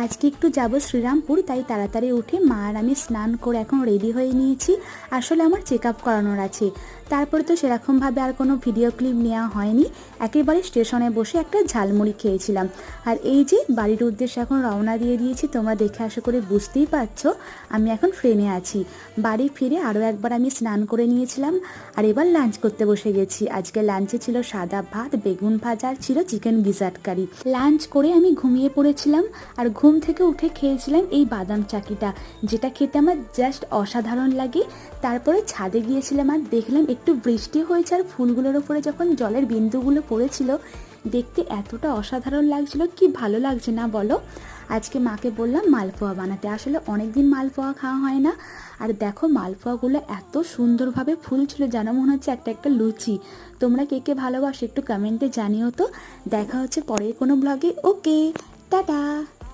আজকে একটু যাব শ্রীরামপুর, তাই তাড়াতাড়ি উঠে মা আর আমি স্নান করে এখন রেডি হয়ে নিয়েছি। আসলে আমার চেক আপ করানোর আছে। তারপরে তো সেরকমভাবে আর কোনো ভিডিও ক্লিপ নেওয়া হয়নি। একেবারে স্টেশনে বসে একটা ঝালমুড়ি খেয়েছিলাম। আর এই যে বাড়ির উদ্দেশ্যে এখন রওনা দিয়ে দিয়েছি। তোমরা দেখে আশা করে বুঝতেই পারছো আমি এখন ট্রেনে আছি। বাড়ি ফিরে আরও একবার আমি স্নান করে নিয়েছিলাম, আর এবার লাঞ্চ করতে বসে গেছি। আজকে লাঞ্চে ছিল সাদা ভাত, বেগুন ভাজা, আর ছিল চিকেন গিজার্ড কারি। লাঞ্চ করে আমি ঘুমিয়ে পড়েছিলাম, আর ঘুম থেকে উঠে খেয়েছিলাম এই বাদাম চাকিটা, যেটা খেতে আমার জাস্ট অসাধারণ লাগে। তারপরে ছাদে গিয়েছিলাম আর দেখলাম একটু বৃষ্টি হয়েছে, আর ফুলগুলোর উপরে যখন জলের বিন্দুগুলো পড়েছিল দেখতে এতটা অসাধারণ লাগছিল। কি ভালো লাগছে না বলো। আজকে মাকে বললাম মালপোয়া বানাতে, আসলে অনেক দিন মালপোয়া খাওয়া হয় না। আর দেখো মালপোয়াগুলো এত সুন্দরভাবে ফুলছিল যেন মনে হচ্ছে একটা একটা লুচি। তোমরা কে কে ভালোবাসো একটু কমেন্টে জানিও তো। দেখা হচ্ছে পরের কোনো ব্লগে। ওকে, টাটা।